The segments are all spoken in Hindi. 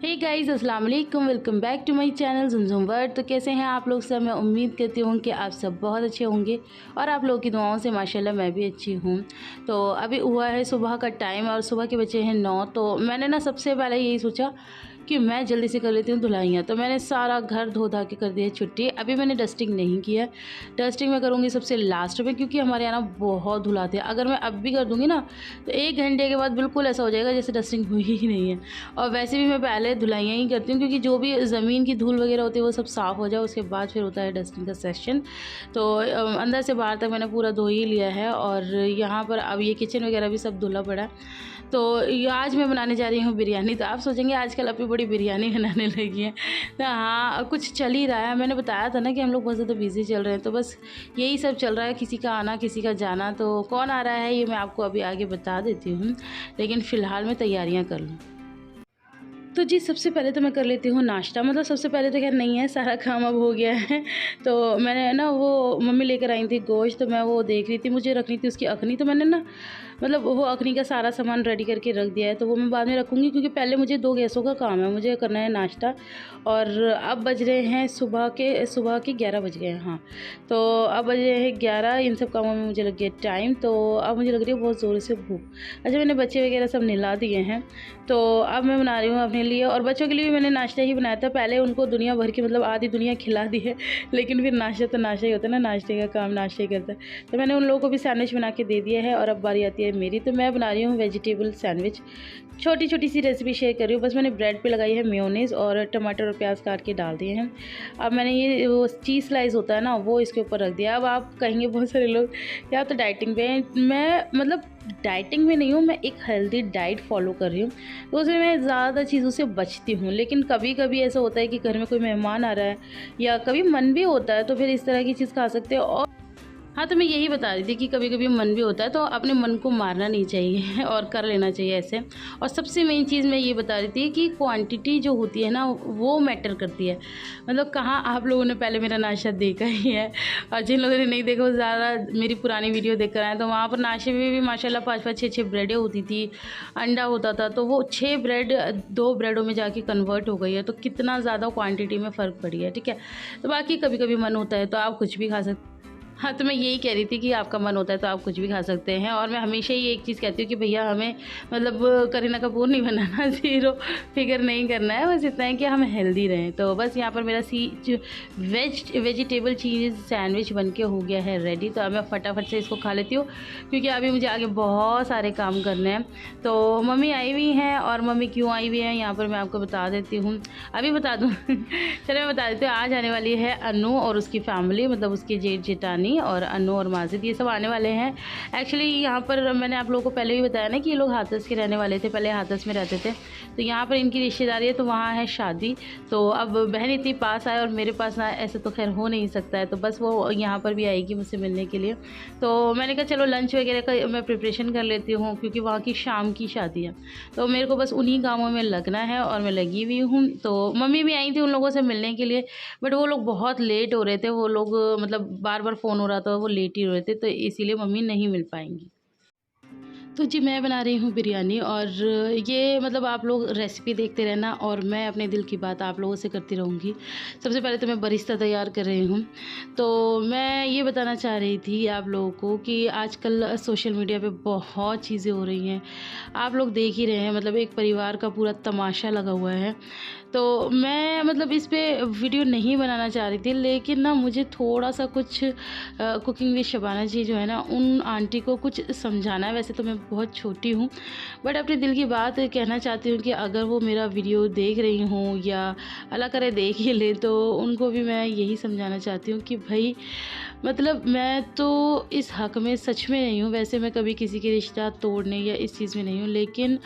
हे गाइस, अस्सलाम वालेकुम। Welcome back to my channel Zumzum world. तो कैसे हैं आप लोग सब? मैं उम्मीद करती हूँ कि आप सब बहुत अच्छे होंगे और आप लोगों की दुआओं से माशाल्लाह मैं भी अच्छी हूँ। तो अभी हुआ है सुबह का टाइम और सुबह के बजे हैं 9। तो मैंने ना सबसे पहले यही सोचा कि मैं जल्दी से कर लेती हूँ धुलाइयाँ। तो मैंने सारा घर धो धा के कर दिया छुट्टी। अभी मैंने डस्टिंग नहीं किया है, डस्टिंग मैं करूँगी सबसे लास्ट में, क्योंकि हमारे यहाँ ना बहुत धुलाते हैं। अगर मैं अब भी कर दूँगी ना तो 1 घंटे के बाद बिल्कुल ऐसा हो जाएगा जैसे डस्टिंग हुई ही नहीं है। और वैसे भी मैं पहले धुलाइयाँ ही करती हूँ, क्योंकि जो भी ज़मीन की धूल वगैरह होती है वो सब साफ़ हो जाए, उसके बाद फिर होता है डस्टिंग का सेशन। तो अंदर से बाहर तक मैंने पूरा धो ही लिया है और यहाँ पर अब ये किचन वगैरह भी सब धुला पड़ा है। तो आज मैं बनाने जा रही हूँ बिरयानी। तो आप सोचेंगे आजकल अपनी बड़ी बिरयानी बनाने लगी हैं। तो हाँ, कुछ चल ही रहा है। मैंने बताया था ना कि हम लोग बहुत ज़्यादा बिज़ी चल रहे हैं, तो बस यही सब चल रहा है, किसी का आना किसी का जाना। तो कौन आ रहा है ये मैं आपको अभी आगे बता देती हूँ, लेकिन फ़िलहाल मैं तैयारियाँ कर लूँ। तो जी, सबसे पहले तो मैं कर लेती हूँ नाश्ता। मतलब सबसे पहले तो खैर नहीं है, सारा काम अब हो गया है। तो मैंने ना वो मम्मी लेकर आई थी गोश्त, तो मैं वो देख रही थी, मुझे रखनी थी उसकी अखनी। तो मैंने ना मतलब वो अखनी का सारा सामान रेडी करके रख दिया है। तो वो मैं बाद में रखूँगी, क्योंकि पहले मुझे 2 गैसों का काम है, मुझे करना है नाश्ता। और अब बज रहे हैं सुबह के 11 बज गए हैं। हाँ, तो अब बज रहे हैं 11। इन सब कामों में मुझे लग गया टाइम। तो अब मुझे लग रही है बहुत ज़ोर से भूख। अच्छा, मैंने बच्चे वगैरह सब नहला दिए हैं, तो अब मैं बना रही हूँ अपने लिए और बच्चों के लिए भी। मैंने नाश्ता ही बनाया था। पहले उनको दुनिया भर की मतलब आधी दुनिया खिला दी है, लेकिन फिर नाश्ता तो नाश्ता ही होता है ना, नाश्ते का काम नाश्ता ही करता है। तो मैंने उन लोगों को भी सैंडविच बना के दे दिया है और अब बारी आती है मेरी। तो मैं बना रही हूँ वेजिटेबल सैंडविच। छोटी छोटी सी रेसिपी शेयर कर रही हूँ। बस मैंने ब्रेड पे लगाई है मेयोनीज़ और टमाटर और प्याज काट के डाल दिए हैं। अब मैंने ये वो चीज़ स्लाइस होता है ना, वो इसके ऊपर रख दिया। अब आप कहेंगे बहुत सारे लोग या तो डाइटिंग पे हैं। मैं मतलब डाइटिंग में नहीं हूँ, मैं एक हेल्दी डाइट फॉलो कर रही हूँ, तो उसमें मैं ज़्यादा चीज़ों से बचती हूँ। लेकिन कभी कभी ऐसा होता है कि घर में कोई मेहमान आ रहा है या कभी मन भी होता है, तो फिर इस तरह की चीज़ खा सकते हो। और हाँ, तो मैं यही बता रही थी कि कभी-कभी मन भी होता है, तो अपने मन को मारना नहीं चाहिए और कर लेना चाहिए ऐसे। और सबसे मेन चीज़ मैं ये बता रही थी कि क्वांटिटी जो होती है ना, वो मैटर करती है। मतलब कहाँ आप लोगों ने पहले मेरा नाश्ता देखा ही है, और जिन लोगों ने नहीं देखा वो ज़्यादा मेरी पुरानी वीडियो देख कर आए। तो वहाँ पर नाश्ते में भी माशाल्लाह 5-5, 6-6 ब्रेडें होती थी, अंडा होता था। तो वो 6 ब्रेड 2 ब्रेडों में जाके कन्वर्ट हो गई है, तो कितना ज़्यादा क्वांटिटी में फ़र्क पड़ी है, ठीक है। तो बाकी कभी-कभी मन होता है तो आप कुछ भी खा सकते। हाँ, तो मैं यही कह रही थी कि आपका मन होता है तो आप कुछ भी खा सकते हैं। और मैं हमेशा ही एक चीज़ कहती हूँ कि भैया हमें मतलब करीना कपूर नहीं बनना, ज़ीरो फिगर नहीं करना है, बस इतना है कि हम हेल्दी रहें। तो बस यहाँ पर मेरा वेजिटेबल चीज़ सैंडविच बन के हो गया है रेडी। तो अब मैं फटाफट से इसको खा लेती हूँ, क्योंकि अभी मुझे आगे बहुत सारे काम करने हैं। तो मम्मी आई हुई हैं, और मम्मी क्यों आई हुई हैं यहाँ पर मैं आपको बता देती हूँ, अभी बता दूँ। चलो मैं बता देती हूँ। आज आने वाली है अनु और उसकी फैमिली, मतलब उसके जेठ जेठानी और अनु और माजिद, ये सब आने वाले हैं। एक्चुअली यहाँ पर मैंने आप लोगों को पहले भी बताया ना कि ये लोग हाथरस के रहने वाले थे, पहले हाथरस में रहते थे। तो यहाँ पर इनकी रिश्तेदारी है, तो वहाँ है शादी। तो अब बहन इतनी पास आए और मेरे पास ना, ऐसे तो खैर हो नहीं सकता है। तो बस वो यहाँ पर भी आएगी मुझसे मिलने के लिए। तो मैंने कहा चलो लंच वगैरह का मैं प्रिपरेशन कर लेती हूँ, क्योंकि वहाँ की शाम की शादी है। तो मेरे को बस उन्हीं कामों में लगना है और मैं लगी हुई हूँ। तो मम्मी भी आई थी उन लोगों से मिलने के लिए, बट वो लोग बहुत लेट हो रहे थे। वो लोग मतलब बार बार फ़ोन हो रहा था, वो लेट ही हो रहे थे, तो इसीलिए मम्मी नहीं मिल पाएंगी। तो जी, मैं बना रही हूँ बिरयानी। और ये मतलब आप लोग रेसिपी देखते रहना और मैं अपने दिल की बात आप लोगों से करती रहूँगी। सबसे पहले तो मैं बरिस्ता तैयार कर रही हूँ। तो मैं ये बताना चाह रही थी आप लोगों को कि आजकल सोशल मीडिया पे बहुत चीज़ें हो रही हैं, आप लोग देख ही रहे हैं। मतलब एक परिवार का पूरा तमाशा लगा हुआ है। तो मैं मतलब इस पे वीडियो नहीं बनाना चाह रही थी, लेकिन ना मुझे थोड़ा सा कुछ कुकिंग विद शबाना जी जो है ना, उन आंटी को कुछ समझाना है। वैसे तो मैं बहुत छोटी हूँ, बट अपने दिल की बात कहना चाहती हूँ कि अगर वो मेरा वीडियो देख रही हूँ या अल्लाह करे देख ही ले, तो उनको भी मैं यही समझाना चाहती हूँ कि भाई मतलब मैं तो इस हक़ में सच में नहीं हूँ। वैसे मैं कभी किसी के रिश्ता तोड़ने या इस चीज़ में नहीं हूँ, लेकिन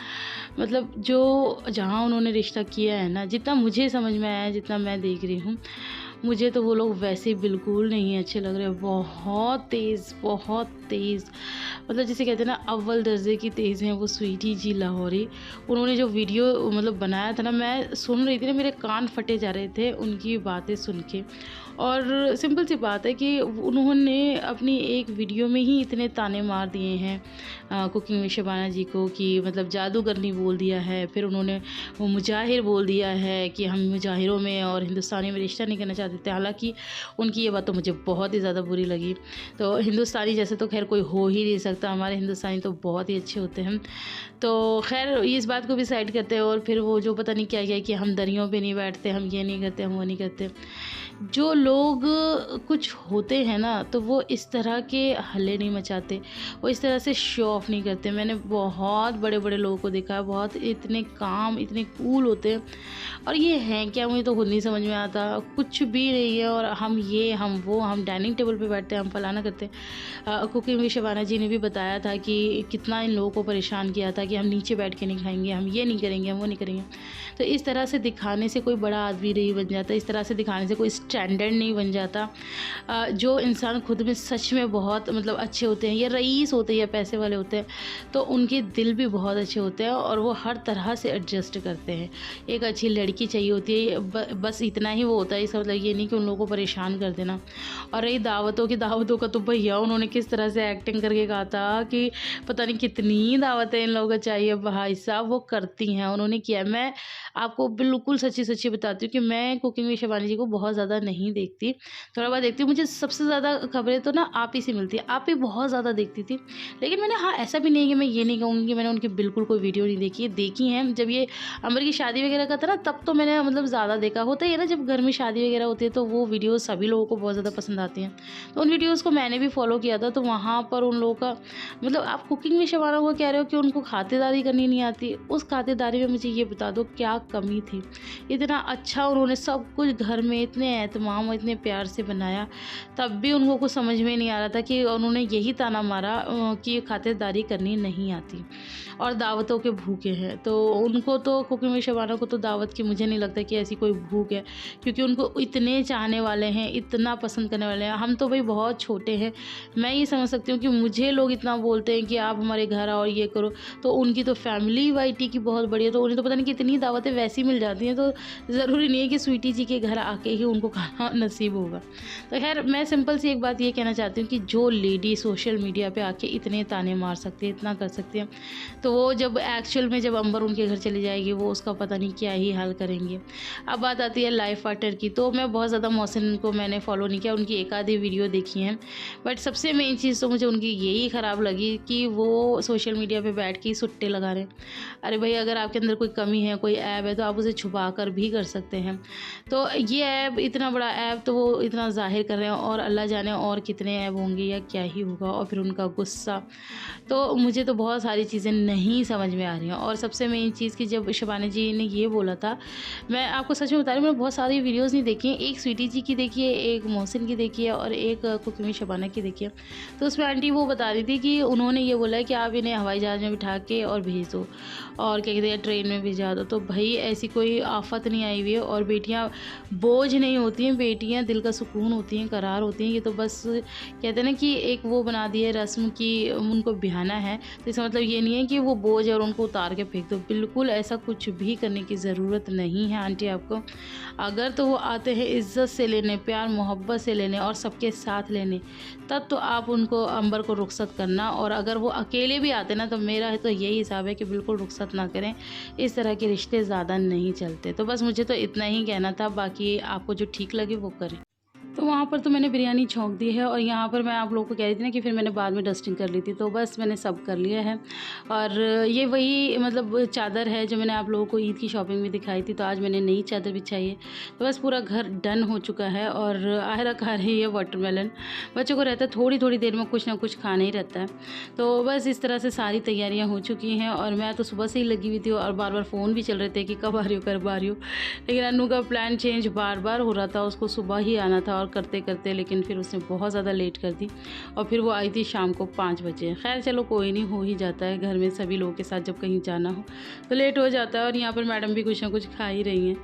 मतलब जो जहाँ उन्होंने रिश्ता किया है ना, जितना मुझे समझ में आया है, जितना मैं देख रही हूँ, मुझे तो वो लोग वैसे बिल्कुल नहीं अच्छे लग रहे। बहुत तेज़, बहुत तेज़, मतलब जिसे कहते हैं ना अव्वल दर्जे की तेज़ हैं वो स्वीटी जी लाहौरी। उन्होंने जो वीडियो मतलब बनाया था ना, मैं सुन रही थी ना, मेरे कान फटे जा रहे थे उनकी बातें सुन के। और सिंपल सी बात है कि उन्होंने अपनी एक वीडियो में ही इतने ताने मार दिए हैं कुकिंग में शबाना जी को कि मतलब जादूगरनी बोल दिया है। फिर उन्होंने वो मुजाहिर बोल दिया है कि हम मुजाहिरों में और हिंदुस्तानी में रिश्ता नहीं करना चाहते थे। हालाँकि उनकी ये बात तो मुझे बहुत ही ज़्यादा बुरी लगी। तो हिंदुस्तानी जैसे तो खैर कोई हो ही नहीं सकता, हमारे हिंदुस्तानी तो बहुत ही अच्छे होते हैं। तो खैर इस बात को भी साइड करते हैं, और फिर वो जो पता नहीं क्या-क्या कि हम दरियों पे नहीं बैठते, हम ये नहीं करते, हम वो नहीं करते। जो लोग कुछ होते हैं ना, तो वो इस तरह के हल्ले नहीं मचाते, वो इस तरह से शो ऑफ नहीं करते। मैंने बहुत बड़े-बड़े लोगों को देखा है, बहुत इतने काम, इतने कूल होते हैं, और ये हैं क्या मुझे तो खुद नहीं समझ में आता। कुछ भी नहीं है, और हम ये, हम वो, हम डाइनिंग टेबल पे बैठते हैं, हम फलाना करते हैं। कुकिंग में शबाना जी ने भी बताया था कि कितना इन लोगों को परेशान किया था कि हम नीचे बैठ के नहीं खाएँगे, हम ये नहीं करेंगे, हम वो नहीं करेंगे। तो इस तरह से दिखाने से कोई बड़ा आदमी नहीं बन जाता, इस तरह से दिखाने से कोई स्टैंडर्ड नहीं बन जाता। जो इंसान खुद में सच में बहुत मतलब अच्छे होते हैं, या रईस होते हैं या पैसे वाले होते हैं, तो उनके दिल भी बहुत अच्छे होते हैं और वो हर तरह से एडजस्ट करते हैं। एक अच्छी लड़की चाहिए होती है, बस इतना ही वो होता है। इसका मतलब ये नहीं कि उन लोगों को परेशान कर देना। और रही दावतों का तो भैया उन्होंने किस तरह से एक्टिंग करके कहा था कि पता नहीं कितनी दावतें इन लोगों को चाहिए। भाई साहब वो करती हैं, उन्होंने किया। मैं आपको बिल्कुल सच्ची-सच्ची बताती हूँ कि मैं कुकिंग विद शिवानी जी को बहुत ज़्यादा नहीं देखती, थोड़ा बहुत देखती हूँ। मुझे सबसे ज़्यादा खबरें तो ना आप ही से मिलती है, आप ही बहुत ज़्यादा देखती थी। लेकिन मैंने, हाँ, ऐसा भी नहीं है कि मैं ये नहीं कहूँगी कि मैंने उनकी बिल्कुल कोई वीडियो नहीं देखी है, देखी हैं। जब ये अमर की शादी वगैरह का था ना, तब तो मैंने मतलब ज़्यादा देखा। होता ही है ना, जब घर में शादी वगैरह होती है तो वो वीडियोज़ सभी लोगों को बहुत ज़्यादा पसंद आती हैं। तो उन वीडियोज़ को मैंने भी फॉलो किया था, तो वहाँ पर उन लोगों का मतलब, आप कुकिंग में शबाना को कह रहे हो कि उनको खातिरदारी करनी नहीं आती, उस खातिरदारी में मुझे ये बता दो क्या कमी थी। इतना अच्छा उन्होंने सब कुछ घर में इतने एहतमाम और इतने प्यार से बनाया, तब भी उनको कुछ समझ में नहीं आ रहा था कि उन्होंने यही ताना मारा कि खातिरदारी करनी नहीं आती और दावतों के भूखे हैं। तो उनको तो, कुकिंग में शबाना को तो दावत की मुझे नहीं लगता कि ऐसी कोई भूख है, क्योंकि उनको इतने चाहने वाले हैं, इतना पसंद करने वाले हैं। हम तो भाई बहुत छोटे हैं। मैं ये समझ सकती हूँ कि मुझे लोग इतना बोलते हैं कि आप हमारे घर आओ, ये करो, तो उनकी तो फैमिली वाईटी की बहुत बड़ी है, तो उन्हें तो पता नहीं कितनी दावतें वैसी मिल जाती हैं। तो ज़रूरी नहीं है कि स्वीटी जी के घर आके ही उनको खाना नसीब होगा। तो खैर मैं सिंपल सी एक बात ये कहना चाहती हूँ कि जो लेडी सोशल मीडिया पे आके इतने ताने मार सकती है, इतना कर सकती है, तो वो जब एक्चुअल में जब अंबर उनके घर चली जाएगी, वो उसका पता नहीं क्या ही हाल करेंगे। अब बात आती है लाइफ पार्टनर की, तो मैं बहुत ज़्यादा मोहसिन को मैंने फॉलो नहीं किया, उनकी एक आधी वीडियो देखी है। बट सबसे मेन चीज़ तो मुझे उनकी यही ख़राब लगी कि वो सोशल मीडिया पे बैठ के सुट्टे लगा रहे हैं। अरे भाई, अगर आपके अंदर कोई कमी है, कोई ऐब है, तो आप उसे छुपा कर भी कर सकते हैं। तो ये ऐब, इतना बड़ा ऐब तो वो इतना ज़ाहिर कर रहे हैं, और अल्लाह जाने और कितने ऐब होंगे या क्या ही होगा। और फिर उनका गुस्सा, तो मुझे तो बहुत सारी चीज़ें नहीं समझ में आ रही हैं। और सबसे मेन चीज़ कि जब शबाना जी ने ये बोला था, मैं आपको सच में बता रही हूँ, मैंने बहुत सारी वीडियोस नहीं देखी हैं। एक स्वीटी जी की देखी है, एक मोहसिन की देखी है, और एक कुकिंग में शबाना की देखी है। तो उसमें आंटी वो बता रही थी कि उन्होंने ये बोला है कि आप इन्हें हवाई जहाज़ में बिठा के और भेज दो, और क्या कहते हैं ट्रेन में भिजा दो। तो भाई ऐसी कोई आफत नहीं आई हुई है, और बेटियाँ बोझ नहीं होती हैं, बेटियाँ दिल का सुकून होती हैं, करार होती हैं। ये तो बस कहते हैं ना कि एक वो बना दी है रस्म की उनको बिहाना है, तो इसका मतलब ये नहीं है कि वो बोझ है और उनको उतार के फेंक दो। बिल्कुल ऐसा कुछ भी करने की ज़रूरत नहीं है आंटी आपको। अगर तो वो आते हैं इज़्ज़त से लेने, प्यार मोहब्बत से लेने और सबके साथ लेने, तब तो आप उनको अंबर को रुखसत करना। और अगर वो अकेले भी आते ना, तो मेरा तो यही हिसाब है कि बिल्कुल रुखसत ना करें। इस तरह के रिश्ते ज़्यादा नहीं चलते। तो बस मुझे तो इतना ही कहना था, बाकी आपको जो ठीक लगे वो करें। तो वहाँ पर तो मैंने बिरयानी छौंक दी है, और यहाँ पर मैं आप लोगों को कह रही थी ना कि फिर मैंने बाद में डस्टिंग कर ली थी, तो बस मैंने सब कर लिया है। और ये वही मतलब चादर है जो मैंने आप लोगों को ईद की शॉपिंग में दिखाई थी, तो आज मैंने नई चादर बिछाई है। तो बस पूरा घर डन हो चुका है, और आहरा खा रही है वाटरमेलन। बच्चों को रहता है थोड़ी थोड़ी देर में कुछ ना कुछ खाना ही रहता है। तो बस इस तरह से सारी तैयारियाँ हो चुकी हैं, और मैं तो सुबह से ही लगी हुई थी, और बार बार फ़ोन भी चल रहे थे कि कब आ रही हो, कब आ रही हो। लेकिन अनु का प्लान चेंज बार बार हो रहा था, उसको सुबह ही आना था और करते करते, लेकिन फिर उसने बहुत ज़्यादा लेट कर दी, और फिर वो आई थी शाम को 5 बजे। खैर चलो कोई नहीं, हो ही जाता है घर में सभी लोगों के साथ, जब कहीं जाना हो तो लेट हो जाता है। और यहाँ पर मैडम भी कुछ ना कुछ खा ही रही हैं।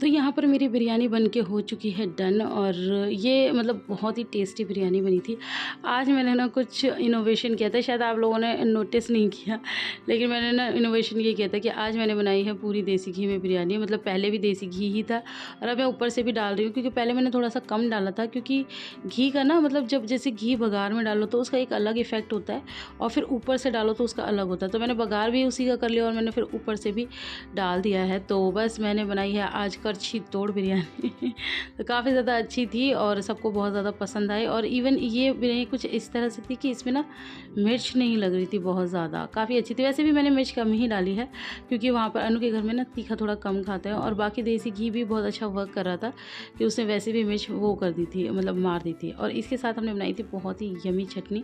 तो यहाँ पर मेरी बिरयानी बन के हो चुकी है डन, और ये मतलब बहुत ही टेस्टी बिरयानी बनी थी। आज मैंने ना कुछ इनोवेशन किया था, शायद आप लोगों ने नोटिस नहीं किया, लेकिन मैंने ना इनोवेशन ये किया था कि आज मैंने बनाई है पूरी देसी घी में बिरयानी। मतलब पहले भी देसी घी ही था और अब मैं ऊपर से भी डाल रही हूँ, क्योंकि पहले मैंने थोड़ा सा कम डाला था, क्योंकि घी का ना मतलब जब जैसे घी बघार में डालो तो उसका एक अलग इफ़ेक्ट होता है और फिर ऊपर से डालो तो उसका अलग होता है। तो मैंने बघार भी उसी का कर लिया और मैंने फिर ऊपर से भी डाल दिया है। तो बस मैंने बनाई है आज करछी तोड़ बिरयानी तो काफ़ी ज़्यादा अच्छी थी और सबको बहुत ज़्यादा पसंद आई। और इवन ये बिरयानी कुछ इस तरह से थी कि इसमें ना मिर्च नहीं लग रही थी बहुत ज़्यादा, काफ़ी अच्छी थी। वैसे भी मैंने मिर्च कम ही डाली है, क्योंकि वहाँ पर अनु के घर में ना तीखा थोड़ा कम खाते हैं, और बाकी देसी घी भी बहुत अच्छा वर्क कर रहा था कि उसने वैसे भी मिर्च वो कर दी थी, मतलब मार दी थी। और इसके साथ हमने बनाई थी बहुत ही यमी चटनी,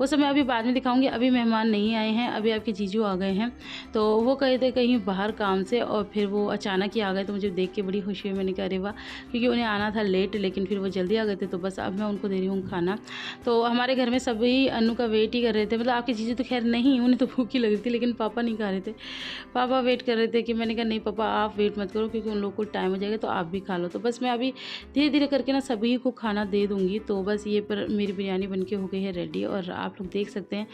वो सब मैं अभी बाद में दिखाऊंगी। अभी मेहमान नहीं आए हैं, अभी आपके जीजू आ गए हैं, तो वो कहे थे कहीं बाहर काम से, और फिर वो अचानक ही आ गए। तो मुझे देख के बड़ी खुशी हुई, मैंने कहा अरे वाह, क्योंकि उन्हें आना था लेट, लेकिन फिर वो जल्दी आ गए थे। तो बस अब मैं उनको दे रही हूँ खाना। तो हमारे घर में सभी अनु का वेट ही कर रहे थे, मतलब आपके जीजू तो खैर नहीं, उन्हें तो भूख ही लग रही थी, लेकिन पापा नहीं खा रहे थे, पापा वेट कर रहे थे। कि मैंने कहा नहीं पापा आप वेट मत करो, क्योंकि उन लोगों को टाइम हो जाएगा तो आप भी खा लो। तो बस मैं अभी धीरे धीरे करके ना सभी को खाना दे दूँगी। तो बस ये पर मेरी बिरयानी बन के हो गई है रेडी, और आप लोग देख सकते हैं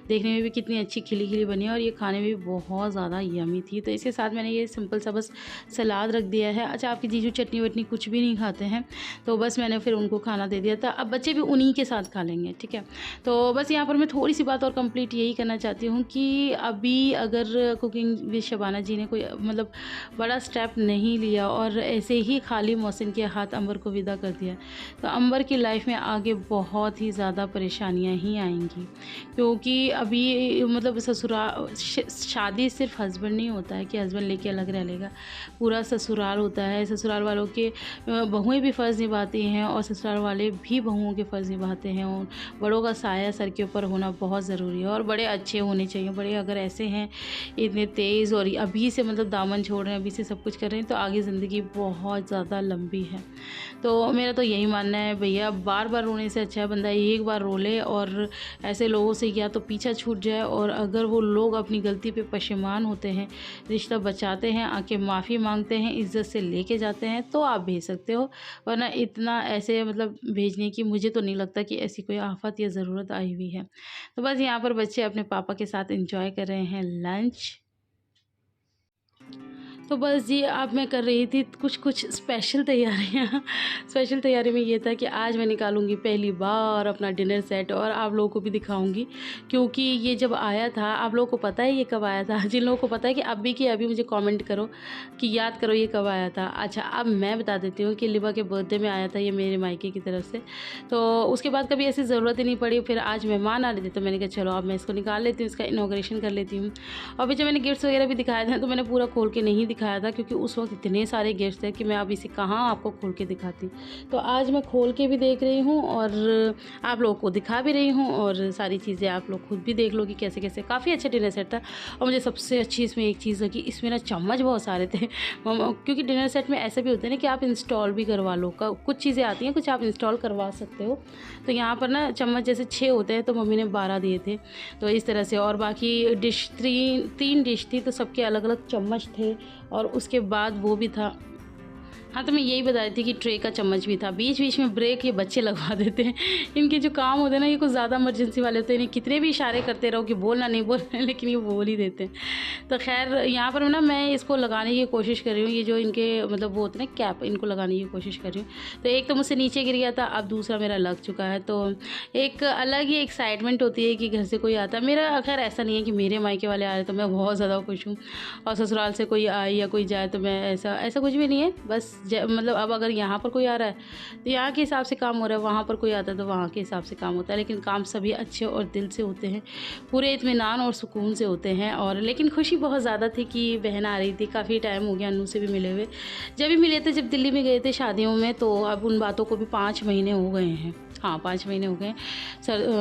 देखने में भी कितनी अच्छी खिली खिली बनी है, और ये खाने में भी बहुत ज़्यादा यमी थी। तो इसके साथ मैंने ये सिंपल सा बस सलाद रख दिया है। अच्छा आपके जीजू चटनी वटनी कुछ भी नहीं खाते हैं, तो बस मैंने फिर उनको खाना दे दिया था। अब बच्चे भी उन्हीं के साथ खा लेंगे, ठीक है। तो बस यहाँ पर मैं थोड़ी सी बात और कंप्लीट यही करना चाहती हूँ कि अभी अगर कुकिंग विद शबाना जी ने कोई मतलब बड़ा स्टेप नहीं लिया और ऐसे ही खाली मौसम के हाथ अंबर को विदा कर दिया, तो अंबर की लाइफ में आगे बहुत ही ज़्यादा परेशानियाँ ही आएंगी। क्योंकि अभी मतलब ससुराल शादी सिर्फ हस्बैंड नहीं होता है कि हस्बैंड लेके अलग रह लेगा, पूरा ससुराल होता है। ससुराल वालों के बहुएं भी फ़र्ज़ निभाती हैं और ससुराल वाले भी बहुओं के फ़र्ज़ निभाते हैं, और बड़ों का साया सर के ऊपर होना बहुत ज़रूरी है, और बड़े अच्छे होने चाहिए। बड़े अगर ऐसे हैं इतने तेज़ और अभी से मतलब दामन छोड़ रहे हैं, अभी से सब कुछ कर रहे हैं, तो आगे ज़िंदगी बहुत ज़्यादा लंबी है। तो मेरा तो यही मानना है भैया, बार बार रोने से अच्छा है बंदा एक बार रो ले, और ऐसे लोगों से या तो पीछा छूट जाए, और अगर वो लोग अपनी गलती पे पशेमान होते हैं, रिश्ता बचाते हैं, आके माफ़ी मांगते हैं, इज़्ज़त से लेके जाते हैं, तो आप भेज सकते हो। वरना इतना ऐसे मतलब भेजने की मुझे तो नहीं लगता कि ऐसी कोई आफत या ज़रूरत आई हुई है। तो बस यहाँ पर बच्चे अपने पापा के साथ एंजॉय कर रहे हैं लंच। तो बस जी अब मैं कर रही थी कुछ स्पेशल तैयारियाँ स्पेशल तैयारी में ये था कि आज मैं निकालूंगी पहली बार अपना डिनर सेट, और आप लोगों को भी दिखाऊंगी, क्योंकि ये जब आया था, आप लोगों को पता है ये कब आया था? जिन लोगों को पता है कि अभी मुझे कमेंट करो कि याद करो ये कब आया था। अच्छा अब मैं बता देती हूँ कि लिबा के बर्थडे में आया था ये मेरे मायके की तरफ से। तो उसके बाद कभी ऐसी ज़रूरत ही नहीं पड़ी। फिर आज मेहमान आ रहे थे, तो मैंने कहा चलो अब मैं इसको निकाल लेती हूँ, इसका इनॉग्रेशन कर लेती हूँ। और फिर जब मैंने गिफ्ट्स वगैरह भी दिखाए थे, तो मैंने पूरा खोल के नहीं दिखाया था, क्योंकि उस वक्त इतने सारे गिफ्ट्स थे कि मैं अब इसे कहाँ आपको खोल के दिखाती। तो आज मैं खोल के भी देख रही हूँ और आप लोगों को दिखा भी रही हूँ, और सारी चीज़ें आप लोग खुद भी देख लो कि कैसे कैसे। काफ़ी अच्छा डिनर सेट था, और मुझे सबसे अच्छी इसमें एक चीज़ लगी, इसमें ना चम्मच बहुत सारे थे। क्योंकि डिनर सेट में ऐसे भी होते हैं ना कि आप इंस्टॉल भी करवा लो, कुछ चीज़ें आती हैं, कुछ आप इंस्टॉल करवा सकते हो। तो यहाँ पर ना चम्मच जैसे 6 होते हैं, तो मम्मी ने 12 दिए थे, तो इस तरह से। और बाकी डिश 3 डिश थी, तो सबके अलग अलग चम्मच थे, और उसके बाद वो भी था। हाँ, तो मैं यही बता रही थी कि ट्रे का चम्मच भी था। बीच बीच में ब्रेक ये बच्चे लगवा देते हैं, इनके जो काम होते हैं ना ये कुछ ज़्यादा इमरजेंसी वाले होते हैं, इन्हें कितने भी इशारे करते रहो कि बोलना नहीं बोलना, लेकिन ये बोल ही देते हैं। तो खैर यहाँ पर ना मैं इसको लगाने की कोशिश कर रही हूँ, ये जो इनके मतलब वो होते हैं ना कैप, इनको लगाने की कोशिश कर रही हूँ। तो एक तो मुझसे नीचे गिर गया था, अब दूसरा मेरा लग चुका है। तो एक अलग ही एक्साइटमेंट होती है कि घर से कोई आता है। मेरा खैर ऐसा नहीं है कि मेरे मायके वाले आ रहे तो मैं बहुत ज़्यादा खुश हूँ, और ससुराल से कोई आए या कोई जाए तो मैं ऐसा कुछ भी नहीं है। बस मतलब अब अगर यहाँ पर कोई आ रहा है तो यहाँ के हिसाब से काम हो रहा है, वहाँ पर कोई आता है तो वहाँ के हिसाब से काम होता है, लेकिन काम सभी अच्छे और दिल से होते हैं, पूरे इत्मीनान और सुकून से होते हैं। और लेकिन खुशी बहुत ज़्यादा थी कि बहन आ रही थी, काफ़ी टाइम हो गया अनु से भी मिले हुए। जब भी मिले थे, जब दिल्ली में गए थे शादियों में, तो अब उन बातों को भी 5 महीने हो गए हैं। हाँ 5 महीने हो गए।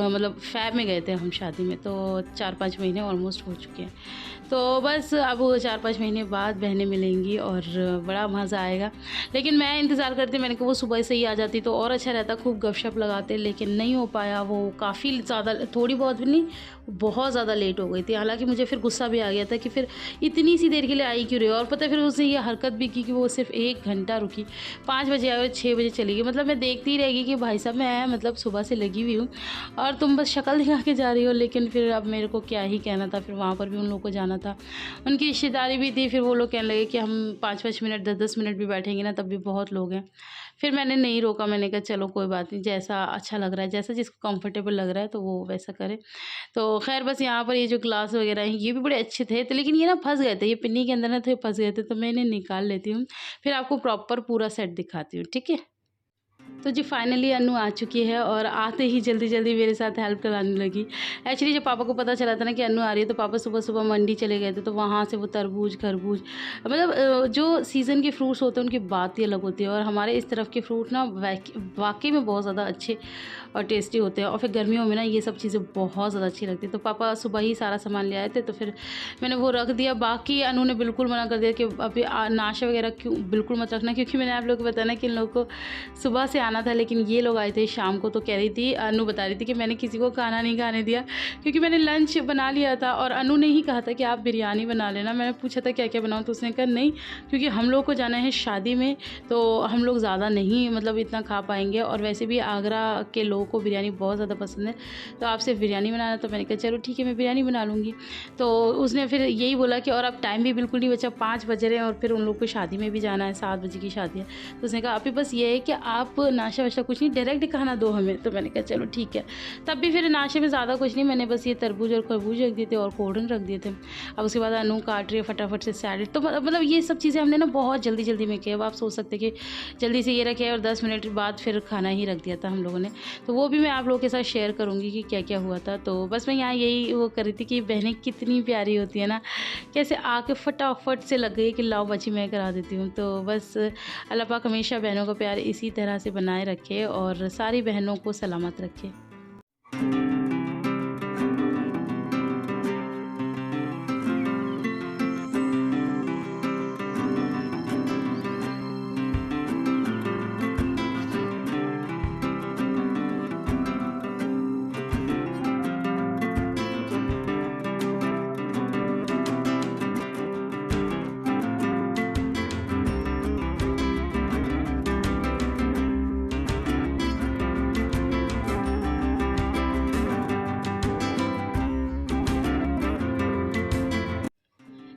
मतलब फ़ैब में गए थे हम शादी में, तो 4-5 महीने ऑलमोस्ट हो चुके हैं। तो बस अब 4-5 महीने बाद बहनें मिलेंगी और बड़ा मज़ा आएगा। लेकिन मैं इंतज़ार करती, मैंने कहा वो सुबह से ही आ जाती तो और अच्छा रहता, खूब गपशप लगाते, लेकिन नहीं हो पाया। वो काफ़ी ज़्यादा, थोड़ी बहुत भी नहीं, बहुत ज़्यादा लेट हो गई थी। हालाँकि मुझे फिर गुस्सा भी आ गया था कि फिर इतनी सी देर के लिए आई क्यों रही हो? और पता है फिर उसने ये हरकत भी की कि वो सिर्फ़ 1 घंटा रुकी। 5 बजे आई और 6 बजे चली गई। मतलब मैं देखती ही रह गई कि भाई साहब मैं मतलब सुबह से लगी हुई हूँ और तुम बस शक्ल दिखा के जा रही हो। लेकिन फिर अब मेरे को क्या ही कहना था, फिर वहाँ पर भी उन लोगों को जाना था। उनकी रिश्तेदारी भी थी, फिर वो लोग कहने लगे कि हम 5-5 मिनट 10-10 मिनट भी बैठेंगे ना तब भी बहुत लोग हैं। फिर मैंने नहीं रोका, मैंने कहा चलो कोई बात नहीं, जैसा अच्छा लग रहा है, जैसा जिसको कंफर्टेबल लग रहा है तो वो वैसा करे। तो ख़ैर बस यहाँ पर ये जो ग्लास वग़ैरह हैं ये भी बड़े अच्छे थे, तो लेकिन ये ना फँस गए थे, ये पिन्नी के अंदर ना थे, फँस गए थे, तो मैं इन्हें निकाल लेती हूँ। फिर आपको प्रॉपर पूरा सेट दिखाती हूँ, ठीक है? तो जी फाइनली अनु आ चुकी है और आते ही जल्दी-जल्दी मेरे साथ हेल्प कराने लगी। एक्चुअली जब पापा को पता चला था ना कि अनु आ रही है, तो पापा सुबह-सुबह मंडी चले गए थे, तो वहाँ से वो तरबूज, खरबूज, मतलब जो सीज़न के फ्रूट्स होते हैं उनकी बात ही अलग होती है। और हमारे इस तरफ के फ्रूट ना वाक़ई में बहुत ज़्यादा अच्छे और टेस्टी होते हैं, और फिर गर्मियों में ना ये सब चीज़ें बहुत ज़्यादा अच्छी लगती हैं। तो पापा सुबह ही सारा सामान ले आए थे, तो फिर मैंने वो रख दिया। बाकी अनु ने बिल्कुल मना कर दिया कि अभी नाश्ता वग़ैरह क्यों बिल्कुल मत रखना, क्योंकि मैंने आप लोगों को बताया ना कि इन लोगों को सुबह से आना था, लेकिन ये लोग आए थे शाम को। तो कह रही थी, अनु बता रही थी कि मैंने किसी को खाना नहीं खाने दिया क्योंकि मैंने लंच बना लिया था। और अनु ने ही कहा था कि आप बिरयानी बना लेना। मैंने पूछा था क्या क्या बनाऊँ, तो उसने कहा नहीं, क्योंकि हम लोग को जाना है शादी में, तो हम लोग ज़्यादा नहीं मतलब इतना खा पाएंगे, और वैसे भी आगरा के लोगों को बिरयानी बहुत ज़्यादा पसंद है, तो आप सिर्फ बिरयानी बनाना। तो मैंने कहा चलो ठीक है, मैं बिरयानी बना लूँगी। तो उसने फिर यही बोला कि और अब टाइम भी बिल्कुल नहीं बचा, 5 बज रहे हैं और फिर उन लोग को शादी में भी जाना है, 7 बजे की शादी है। तो उसने कहा अभी बस ये है कि आप नाश्ता वाश्ता कुछ नहीं, डायरेक्ट खाना दो हमें। तो मैंने कहा चलो ठीक है। तब भी फिर नाश्ते में ज़्यादा कुछ नहीं, मैंने बस ये तरबूज और खरबूज रख दिए थे और कोल्ड ड्रिंक रख दिए थे। अब उसके बाद अनु काट रही है फटाफट से सैलेड। तो मतलब ये सब चीज़ें हमने ना बहुत जल्दी में किया। अब आप सोच सकते कि जल्दी से ये रखे और 10 मिनट बाद फिर खाना ही रख दिया था हम लोगों ने। तो वो भी मैं आप लोगों के साथ शेयर करूँगी कि क्या क्या हुआ था। तो बस मैं यहाँ यही वो कर रही थी कि बहनें कितनी प्यारी होती है ना, कैसे आके फटाफट से लग गई कि लाओ बच्ची मैं करा देती हूँ। तो बस अल्लाह पाक हमेशा बहनों का प्यार इसी तरह से बनाए रखे और सारी बहनों को सलामत रखे।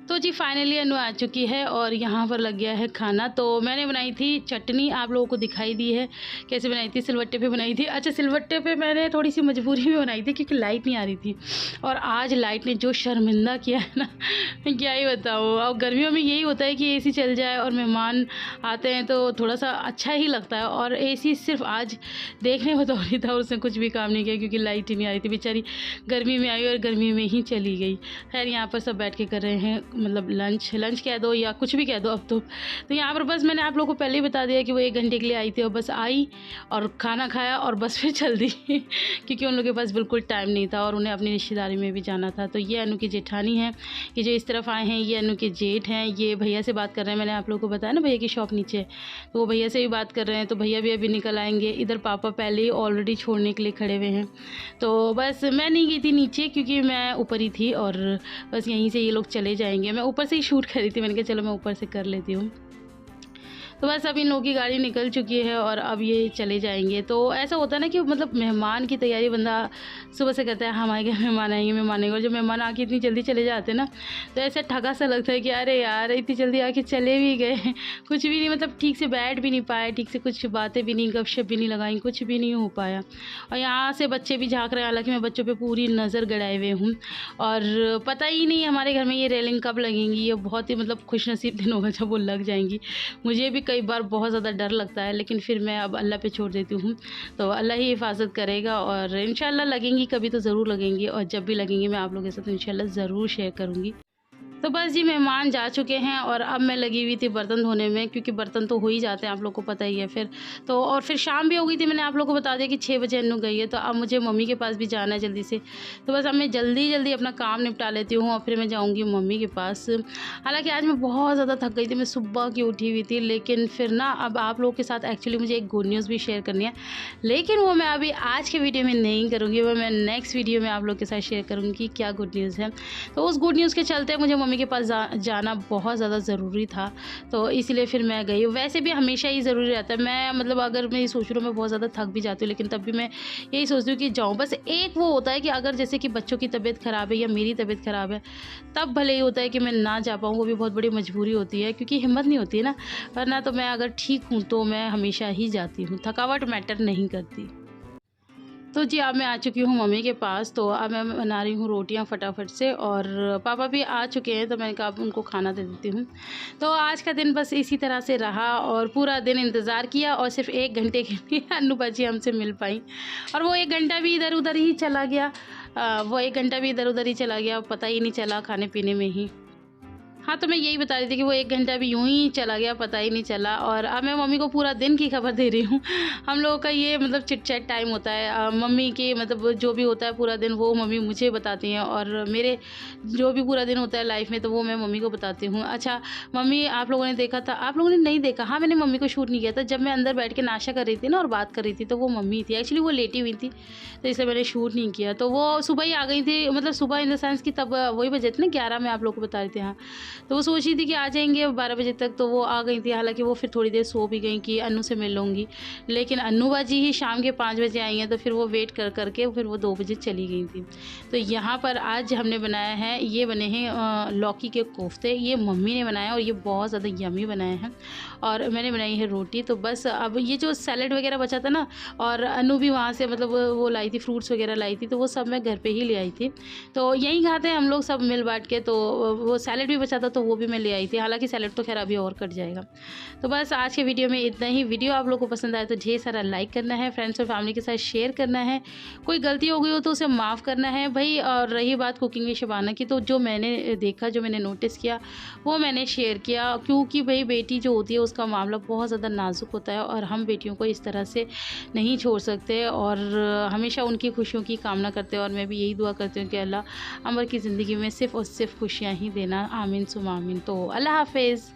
तो जी फाइनली अनु आ चुकी है और यहाँ पर लग गया है खाना। तो मैंने बनाई थी चटनी, आप लोगों को दिखाई दी है कैसे बनाई थी, सिलवट्टे पे बनाई थी। अच्छा सिलवट्टे पे मैंने थोड़ी सी मजबूरी में बनाई थी क्योंकि लाइट नहीं आ रही थी, और आज लाइट ने जो शर्मिंदा किया है ना क्या ही बताऊँ। और गर्मियों में यही होता है कि एसी चल जाए और मेहमान आते हैं तो थोड़ा सा अच्छा ही लगता है, और एसी सिर्फ आज देखने में तो ही था और उसने कुछ भी काम नहीं किया क्योंकि लाइट ही नहीं आ रही थी। बेचारी गर्मी में आई और गर्मी में ही चली गई। खैर यहाँ पर सब बैठ के कर रहे हैं मतलब लंच कह दो या कुछ भी कह दो अब तो यहाँ पर बस मैंने आप लोगों को पहले ही बता दिया कि वो 1 घंटे के लिए आई थी और बस आई और खाना खाया और बस फिर चल दी क्योंकि उन लोगों के पास बिल्कुल टाइम नहीं था और उन्हें अपनी रिश्तेदारी में भी जाना था। तो ये अनु की जेठानी है, ये जो इस तरफ आए हैं ये अनु के जेठ हैं। ये भैया से बात कर रहे हैं, मैंने आप लोगों को बताया ना भैया की शॉप नीचे है, तो वो भैया से भी बात कर रहे हैं। तो भैया भी अभी निकल आएंगे। इधर पापा पहले ही ऑलरेडी छोड़ने के लिए खड़े हुए हैं। तो बस मैं नहीं गई थी नीचे क्योंकि मैं ऊपर ही थी और बस यहीं से ये लोग चले जाएंगे। मैं ऊपर से ही शूट कर रही थी, मैंने कहा चलो मैं ऊपर से कर लेती हूँ। तो बस अब इन लोगों की गाड़ी निकल चुकी है और अब ये चले जाएंगे। तो ऐसा होता है ना कि मतलब मेहमान की तैयारी बंदा सुबह से करता है, हमारे घर मेहमान आएंगे, और जब मेहमान आके इतनी जल्दी चले जाते हैं ना तो ऐसा ठगा सा लगता है कि अरे यार इतनी जल्दी आके चले भी गए, कुछ भी नहीं, मतलब ठीक से बैठ भी नहीं पाए, ठीक से कुछ बातें भी नहीं, गपशप भी नहीं लगाई, कुछ भी नहीं हो पाया। और यहाँ से बच्चे भी झाँक रहे हैं, हालाँकि मैं बच्चों पर पूरी नज़र गड़ाए हुए हूँ और पता ही नहीं हमारे घर में ये रेलिंग कब लगेंगी। ये बहुत ही मतलब खुशनसीब दिन होगा जब वो लग जाएंगी। मुझे भी कई बार बहुत ज़्यादा डर लगता है, लेकिन फिर मैं अब अल्लाह पे छोड़ देती हूँ, तो अल्लाह ही हिफाजत करेगा और इंशाल्लाह लगेंगी, कभी तो ज़रूर लगेंगी और जब भी लगेंगी मैं आप लोगों के साथ इंशाल्लाह ज़रूर शेयर करूँगी। तो बस जी मेहमान जा चुके हैं और अब मैं लगी हुई थी बर्तन धोने में, क्योंकि बर्तन तो हो ही जाते हैं, आप लोग को पता ही है फिर तो। और फिर शाम भी हो गई थी, मैंने आप लोग को बता दिया कि 6 बजे अन्नू गई है, तो अब मुझे मम्मी के पास भी जाना है जल्दी से। तो बस अब मैं जल्दी जल्दी अपना काम निपटा लेती हूँ और फिर मैं जाऊँगी मम्मी के पास। हालाँकि आज मैं बहुत ज़्यादा थक गई थी, मैं सुबह की उठी हुई थी, लेकिन फिर ना अब आप लोगों के साथ एक्चुअली मुझे एक गुड न्यूज़ भी शेयर करनी है, लेकिन वो मैं अभी आज के वीडियो में नहीं करूँगी, वो मैं नेक्स्ट वीडियो में आप लोग के साथ शेयर करूँगी कि क्या गुड न्यूज़ है। तो उस गुड न्यूज़ के चलते मुझे मम्मी के पास जाना बहुत ज़्यादा ज़रूरी था, तो इसलिए फिर मैं गई। वैसे भी हमेशा ही ज़रूरी रहता है, मैं मतलब अगर मैं ये सोच रही हूँ, मैं बहुत ज़्यादा थक भी जाती हूँ, लेकिन तब भी मैं यही सोचती हूँ कि जाऊँ। बस एक वो होता है कि अगर जैसे कि बच्चों की तबीयत ख़राब है या मेरी तबीयत ख़राब है, तब भले ही होता है कि मैं ना जा पाऊँ, वो भी बहुत बड़ी मजबूरी होती है, क्योंकि हिम्मत नहीं होती है ना। वरना तो मैं अगर ठीक हूँ तो मैं हमेशा ही जाती हूँ, थकावट मैटर नहीं करती। तो जी अब मैं आ चुकी हूँ मम्मी के पास, तो अब मैं बना रही हूँ रोटियाँ फटाफट से, और पापा भी आ चुके हैं, तो मैंने कहा अब उनको खाना दे देती हूँ। तो आज का दिन बस इसी तरह से रहा, और पूरा दिन इंतज़ार किया, और सिर्फ 1 घंटे के लिए अन्नू बाजी हमसे मिल पाई, और वो 1 घंटा भी इधर उधर ही चला गया। वो 1 घंटा भी इधर उधर ही चला गया, पता ही नहीं चला खाने पीने में ही। हाँ, तो मैं यही बता रही थी कि वो 1 घंटा भी यूँ ही चला गया, पता ही नहीं चला, और अब मैं मम्मी को पूरा दिन की खबर दे रही हूँ। हम लोगों का ये मतलब चिट-चैट टाइम होता है। मम्मी के मतलब जो भी होता है पूरा दिन, वो मम्मी मुझे बताती हैं, और मेरे जो भी पूरा दिन होता है लाइफ़ में, तो वो मैं मम्मी को बताती हूँ। अच्छा, मम्मी आप लोगों ने देखा था, आप लोगों ने नहीं देखा, हाँ, मैंने मम्मी को शूट नहीं किया था। जब मैं अंदर बैठ के नाश्ता कर रही थी ना और बात कर रही थी, तो वो मम्मी थी। एक्चुअली वो लेटी हुई थी, तो इसलिए मैंने शूट नहीं किया। तो वो सुबह ही आ गई थी, मतलब सुबह इन द सेंस कि तब वही बजे थे ना 11, मैं आप लोगों को बता रही थी, हाँ। तो वो सोच रही थी कि आ जाएँगे 12 बजे तक, तो वो आ गई थी। हालाँकि वो फिर थोड़ी देर सो भी गईं कि अन्नू से मिल लूँगी, लेकिन अन्नू बाजी ही शाम के 5 बजे आई हैं, तो फिर वो वेट कर के फिर वो 2 बजे चली गई थी। तो यहाँ पर आज हमने बनाया है, ये बने हैं लौकी के कोफ्ते, ये मम्मी ने बनाए हैं, और ये बहुत ज़्यादा यम्मी बनाए हैं, और मैंने बनाई है रोटी। तो बस अब ये जो सैलेड वगैरह बचा था ना, और अन्नू भी वहाँ से मतलब वो लाई थी, फ्रूट्स वगैरह लाई थी, तो वो सब मैं घर पे ही ले आई थी। तो यहीं खाते हैं हम लोग सब मिल बाँट के, तो वो सैलेड भी बचा था, तो वो भी मैं ले आई थी। हालाँकि सैलेड तो ख़ैर अभी और कट जाएगा। तो बस आज के वीडियो में इतना ही। वीडियो आप लोगों को पसंद आए तो ढेर सारा लाइक करना है, फ्रेंड्स और फैमिली के साथ शेयर करना है। कोई गलती हो गई हो तो उसे माफ़ करना है भई। और रही बात कुकिंग में शबाना की, तो जो मैंने देखा, जो मैंने नोटिस किया, वो मैंने शेयर किया, क्योंकि भई बेटी जो होती है उसका मामला बहुत ज़्यादा नाज़ुक होता है, और हम बेटियों को इस तरह से नहीं छोड़ सकते, और हमेशा उनकी खुशियों की कामना करते हैं, और मैं भी यही दुआ करती हूँ कि अल्लाह अमर की ज़िंदगी में सिर्फ़ और सिर्फ़ खुशियाँ ही देना। आमीन सुम्मा आमीन। तो अल्लाह हाफ़िज़।